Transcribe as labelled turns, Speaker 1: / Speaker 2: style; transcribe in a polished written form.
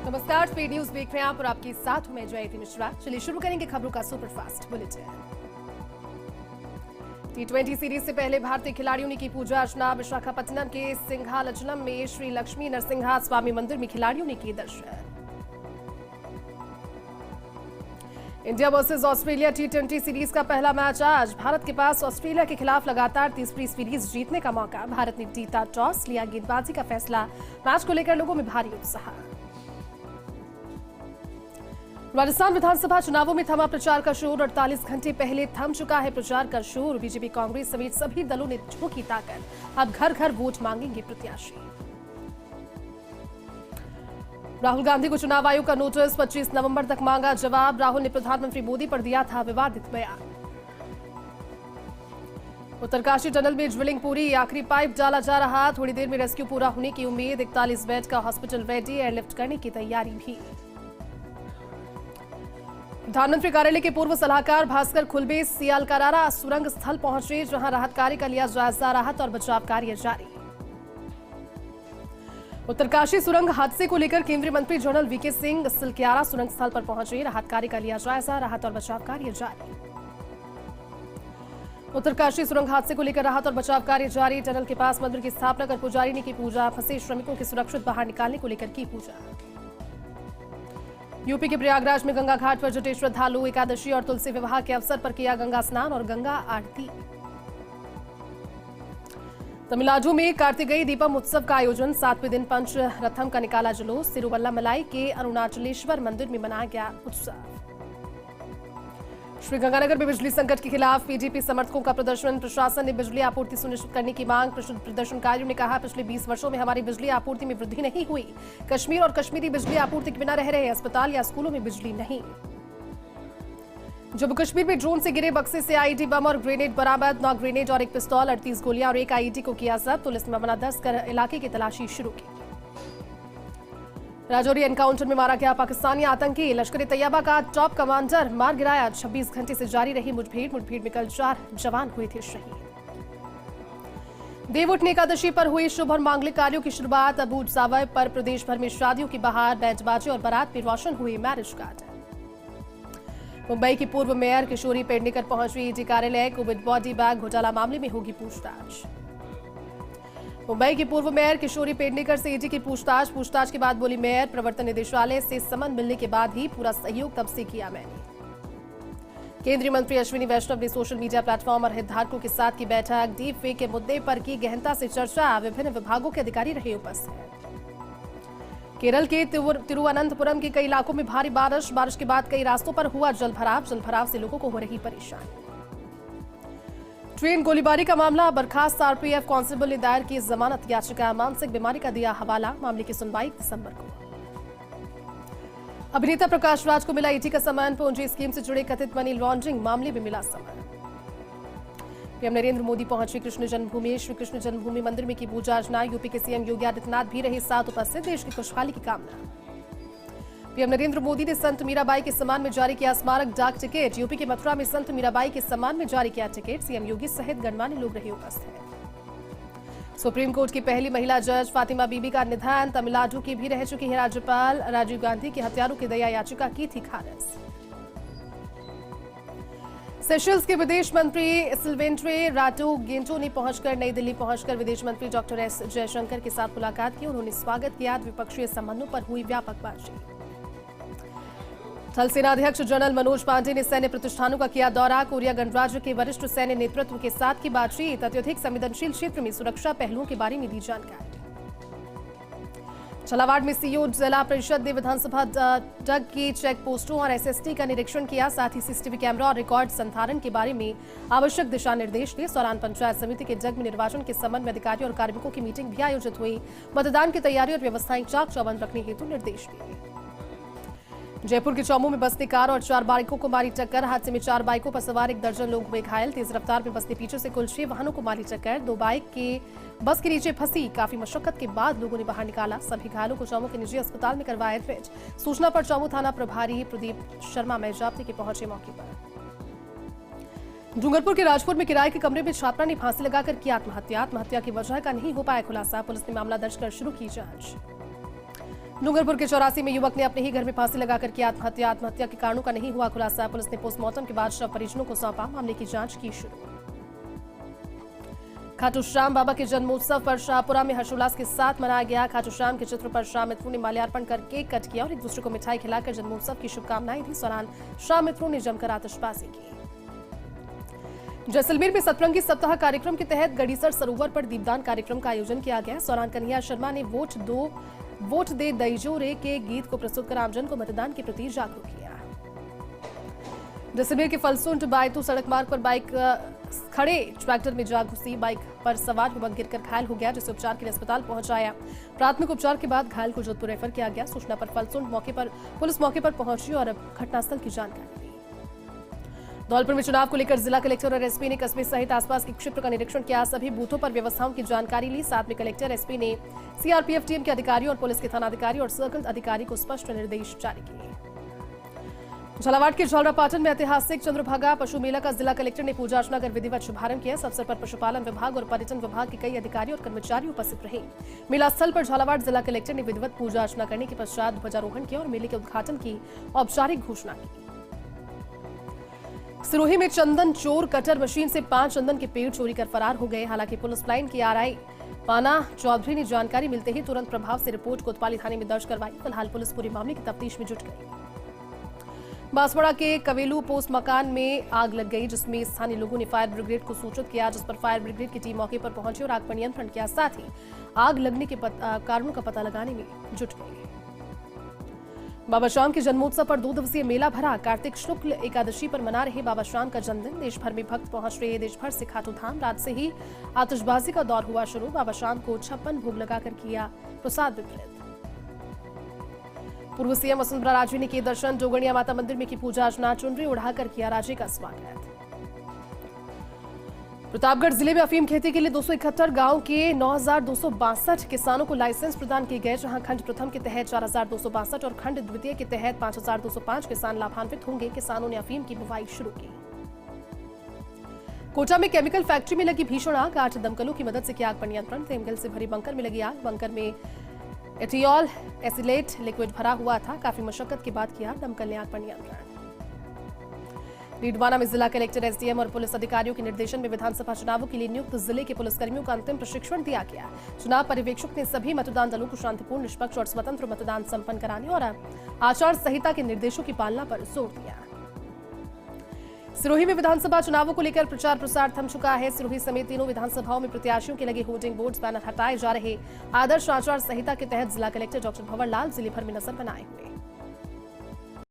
Speaker 1: नमस्कार, speed news देख रहे हैं आप और आपके साथ हूं मैं जयती मिश्रा। चलिए शुरू करेंगे खबरों का सुपरफास्ट बुलेटिन। T20 सीरीज से पहले भारतीय खिलाड़ियों ने की पूजा अर्चना। विशाखापट्टनम के सिंघालचलम में श्री लक्ष्मी नरसिंहा स्वामी मंदिर में खिलाड़ियों ने किए दर्शन। India versus Australia T20 series का पहला मैच आज। भारत के पास ऑस्ट्रेलिया के खिलाफ लगातार तीसरी सीरीज जीतने का मौका। भारत ने जीता टॉस, लिया गेंदबाजी का फैसला। मैच को लेकर लोगों में भारी उत्साह। राजस्थान विधानसभा चुनावों में थमा प्रचार का शोर। 48 घंटे पहले थम चुका है प्रचार का शोर। बीजेपी, कांग्रेस समेत सभी दलों ने झोंकी ताकत। अब घर घर वोट मांगेंगे प्रत्याशी। राहुल गांधी को चुनाव आयोग का नोटिस। 25 नवंबर तक मांगा जवाब। राहुल ने प्रधानमंत्री मोदी पर दिया था विवादित बयान। उत्तरकाशी टनल में ड्रिलिंग पूरी, आखिरी पाइप डाला जा रहा। थोड़ी देर में रेस्क्यू पूरा होने की उम्मीद। 41 बेड का हॉस्पिटल रेडी, एयरलिफ्ट करने की तैयारी भी। प्रधानमंत्री कार्यालय के पूर्व सलाहकार भास्कर खुलबे सियालकारारा सुरंग स्थल पहुंचे, जहां राहत कार्य का लिया जायजा। राहत और बचाव कार्य जारी। उत्तरकाशी सुरंग हादसे को लेकर केंद्रीय मंत्री जनरल वीके सिंह सिलक्यारा सुरंग स्थल पर पहुंचे। राहत कार्य का लिया जायजा। राहत और बचाव कार्य जारी। उत्तरकाशी सुरंग हादसे को लेकर राहत और बचाव कार्य जारी। टनल के पास मंदिर की स्थापना कर पुजारी ने की पूजा। फंसे श्रमिकों के सुरक्षित बाहर निकालने को लेकर की पूजा। यूपी के प्रयागराज में गंगा घाट पर जुटे श्रद्धालु। एकादशी और तुलसी विवाह के अवसर पर किया गंगा स्नान और गंगा आरती। तमिलनाडु में कार्तिकेय दीपम उत्सव का आयोजन। 7वें दिन पंच रथम का निकाला जुलूस। तिरुवल्लमलाई के अरुणाचलेश्वर मंदिर में मनाया गया उत्सव। श्रीगंगानगर में बिजली संकट के खिलाफ पीडीपी समर्थकों का प्रदर्शन। प्रशासन ने बिजली आपूर्ति सुनिश्चित करने की मांग। प्रदर्शनकारियों ने कहा, पिछले 20 वर्षों में हमारी बिजली आपूर्ति में वृद्धि नहीं हुई। कश्मीर और कश्मीरी बिजली आपूर्ति के बिना रह रहे। अस्पताल या स्कूलों में बिजली नहीं। जम्मू कश्मीर में ड्रोन से गिरे बक्से से आईईडी बम और ग्रेनेड बरामद। 9 ग्रेनेड और 1 पिस्तौल, 38 गोलियां और 1 आईईडी को किया जब्त। पुलिस ने मामला दर्ज कर इलाके की तलाशी शुरू की। राजौरी एनकाउंटर में मारा गया पाकिस्तानी आतंकी। लश्कर ए तैयबा का टॉप कमांडर मार गिराया। 26 घंटे से जारी रही मुठभेड़ में कल 4 जवान हुए थे शहीद। देवउठनी एकादशी पर हुई शुभ और मांगलिक कार्यों की शुरुआत। अबू जावर पर प्रदेश भर में शादियों की बहार। बैंड और बारात में रोशन हुए मैरिज गार्डन। मुंबई की पूर्व मेयर किशोरी पेडनेकर पहुंची ईडी कार्यालय। कोविड बॉडी बैग घोटाला मामले में होगी पूछताछ। मुंबई की पूर्व मेयर किशोरी पेडनेकर से ईडी की पूछताछ के बाद बोली मेयर, प्रवर्तन निदेशालय से समन मिलने के बाद ही पूरा सहयोग तब से किया मैंने। केंद्रीय मंत्री अश्विनी वैष्णव ने सोशल मीडिया प्लेटफॉर्म और हितधारकों के साथ की बैठक। डीप फेक के मुद्दे पर की गहनता से चर्चा। विभिन्न विभागों के अधिकारी रहे उपस्थित। केरल के तिरुवनंतपुरम के कई इलाकों में भारी बारिश के बाद कई रास्तों पर हुआ जलभराव से लोगों को हो रही परेशानी। ट्रेन गोलीबारी का मामला। बर्खास्त आरपीएफ कांस्टेबल ने दायर की जमानत याचिका। मानसिक बीमारी का दिया हवाला। मामले की सुनवाई दिसंबर को। अभिनेता प्रकाश राज को मिला ईडी का समन। पूंजी स्कीम से जुड़े कथित मनी लॉन्ड्रिंग मामले में मिला समन। पीएम नरेंद्र मोदी पहुंचे कृष्ण जन्मभूमि। श्री कृष्ण जन्मभूमि मंदिर में की पूजा अर्चना। यूपी के सीएम योगी आदित्यनाथ भी रहे साथ उपस्थित। देश की खुशहाली की कामना। पीएम नरेंद्र मोदी ने संत मीराबाई के सम्मान में जारी किया स्मारक डाक टिकट। यूपी के मथुरा में संत मीराबाई के सम्मान में जारी किया टिकट। सीएम योगी सहित गणमान्य लोग रहे उपस्थित। सुप्रीम कोर्ट की पहली महिला जज फातिमा बीबी का निधन। तमिलनाडु की भी रह चुकी है राज्यपाल। राजीव गांधी की हत्यारों की दया याचिका की थी खारिज। सेशल्स के विदेश मंत्री सिल्वेंट्रे राटोगेंटो ने पहुंचकर नई दिल्ली पहुंचकर विदेश मंत्री डॉक्टर एस जयशंकर के साथ मुलाकात की। उन्होंने स्वागत किया। द्विपक्षीय संबंधों पर हुई व्यापक बातचीत। थल सेनाध्यक्ष जनरल मनोज पांडे ने सैन्य प्रतिष्ठानों का किया दौरा। कोरिया गणराज्य के वरिष्ठ सैन्य नेतृत्व के साथ की बातचीत। अत्यधिक संवेदनशील क्षेत्र में सुरक्षा पहलुओं के बारे में दी जानकारी। झालावाड़ में सीईओ जिला परिषद ने विधानसभा डग की चेक पोस्टों और एसएसटी का निरीक्षण किया। साथ ही सीसीटीवी कैमरा और रिकॉर्ड संधारण के बारे में आवश्यक दिशा निर्देश दिए। दौरान पंचायत समिति के डग में निर्वाचन के संबंध में अधिकारियों और कार्मिकों की मीटिंग भी आयोजित हुई। मतदान की तैयारी और व्यवस्थाएं चाक चौबंद रखने हेतु निर्देश दिए। जयपुर के चौमू में बस ने कार और 4 बाइकों को मारी टक्कर। हादसे में 4 बाइकों पर सवार 1 दर्जन लोग हुए घायल। तेज रफ्तार में बस ने पीछे से कुल 6 वाहनों को मारी टक्कर। 2 बाइक के बस के नीचे फंसी। काफी मशक्कत के बाद लोगों ने बाहर निकाला। सभी घायलों को चौमू के निजी अस्पताल में करवाया एडमिट। सूचना पर चौमू थाना प्रभारी प्रदीप शर्मा मेजाप्ती के पहुंचे मौके पर। डूंगरपुर के राजपुर में किराए के कमरे में छात्रा ने फांसी लगाकर की आत्महत्या। आत्महत्या की वजह का नहीं हो पाया खुलासा। पुलिस ने मामला दर्ज कर शुरू की जांच। डूंगरपुर के 84 में युवक ने अपने ही घर में फांसी लगाकर की आत्महत्या। आत्महत्या के कारणों का नहीं हुआ खुलासा। पुलिस ने पोस्टमार्टम के बाद शव परिजनों को सौंपा। मामले की जांच की शुरू। खाटू श्याम बाबा के जन्मोत्सव पर शाहपुरा में हर्षोल्लास के साथ मनाया गया। खाटू श्याम के चित्र पर शाह मित्रों ने माल्यार्पण कर केक कट किया और एक दूसरे को मिठाई खिलाकर जन्मोत्सव की शुभकामनाएं दी। इस दौरान शाह मित्रों ने जमकर आतिशबाजी की। जैसलमेर में सतरंगी सप्ताह कार्यक्रम के तहत गड़ीसर सरोवर पर दीपदान कार्यक्रम का आयोजन किया गया। इस दौरान कन्हैया शर्मा ने वोट दे दईजो रे के गीत को प्रस्तुत कर आमजन को मतदान के प्रति जागरूक किया। जैसलमेर के फलसुंड बायतू सड़क मार्ग पर बाइक खड़े ट्रैक्टर में जा घुसी। बाइक पर सवार युवक गिरकर घायल हो गया, जिसे उपचार के लिए अस्पताल पहुंचाया। प्राथमिक उपचार के बाद घायल को जोधपुर रेफर किया गया। सूचना पर फलसुंड पुलिस मौके पर पहुंची और घटनास्थल की जानकारी दी। धौलपुर में चुनाव को लेकर जिला कलेक्टर और एसपी ने कस्बे सहित आसपास के क्षेत्र का निरीक्षण किया। सभी बूथों पर व्यवस्थाओं की जानकारी ली। साथ में कलेक्टर एसपी ने सीआरपीएफ टीम के अधिकारियों और पुलिस के थानाधिकारी और सर्कल अधिकारी को स्पष्ट निर्देश जारी किए। झालावाड़ के झलरापाटन में ऐतिहासिक चंद्रभागा पशु मेला का जिला कलेक्टर ने पूजा अर्चना कर विधिवत शुभारंभ किया। इस अवसर पर पशुपालन विभाग और पर्यटन विभाग के कई अधिकारी और कर्मचारी उपस्थित रहे। मेला स्थल पर झालावाड़ जिला कलेक्टर ने विधिवत पूजा अर्चना करने के पश्चात ध्वजारोहण किया और मेले के उद्घाटन की औपचारिक घोषणा की। सिरोही में चंदन चोर कटर मशीन से 5 चंदन के पेड़ चोरी कर फरार हो गए। हालांकि पुलिस लाइन की आरआई पाना चौधरी ने जानकारी मिलते ही तुरंत प्रभाव से रिपोर्ट कोतवाली थाने में दर्ज करवाई। फिलहाल पुलिस पूरे मामले की तफ्तीश में जुट गई। बांसवाड़ा के कवेलू पोस्ट मकान में आग लग गई, जिसमें स्थानीय लोगों ने फायर ब्रिगेड को सूचित किया, जिस पर फायर ब्रिगेड की टीम मौके पर पहुंची और आग पर नियंत्रण किया। साथ ही आग लगने के कारणों का पता लगाने में जुट गई। बाबा श्याम के जन्मोत्सव पर 2 दिवसीय मेला भरा। कार्तिक शुक्ल एकादशी पर मना रहे बाबा श्याम का जन्मदिन। देश भर में भक्त पहुंच रहे। देश भर से खाटू धाम। रात से ही आतिशबाजी का दौर हुआ शुरू। बाबा श्याम को 56 भोग लगाकर किया प्रसाद वितरित। पूर्व सीएम वसुंधरा राजे ने किए दर्शन। जोगणिया माता मंदिर में की पूजा अर्चना। चुनरी उड़ाकर किया राजे का स्वागत। प्रतापगढ़ जिले में अफीम खेती के लिए 271 गांव के 9,262 किसानों को लाइसेंस प्रदान किए गए, जहां खंड प्रथम के तहत 4,262 और खंड द्वितीय के तहत 5,205 किसान लाभान्वित होंगे। किसानों ने अफीम की बुवाई शुरू की। कोटा में केमिकल फैक्ट्री में लगी भीषण आग। 8 दमकलों की मदद से किया आग पर नियंत्रण। केमिकल से भरी बंकर में लगी आग। बंकर में एथियोल एसिलेट लिक्विड भरा हुआ था। काफी मशक्कत के बाद किया दमकल ने आग पर नियंत्रण। डीडवाना में जिला कलेक्टर, एसडीएम और पुलिस अधिकारियों के निर्देशन में विधानसभा चुनावों के लिए नियुक्त जिले के पुलिसकर्मियों का अंतिम प्रशिक्षण दिया गया। चुनाव पर्यवेक्षक ने सभी मतदान दलों को शांतिपूर्ण, निष्पक्ष और स्वतंत्र मतदान संपन्न कराने और आचार संहिता के निर्देशों की पालना पर जोर दिया। सिरोही में विधानसभा चुनावों को लेकर प्रचार प्रसार थम चुका है। सिरोही समेत तीनों विधानसभाओं में प्रत्याशियों के लगे होर्डिंग बोर्ड्स, बैनर हटाए जा रहे। आदर्श आचार संहिता के तहत जिला कलेक्टर डॉक्टर भंवर लाल जिले भर में नजर बनाए हुए।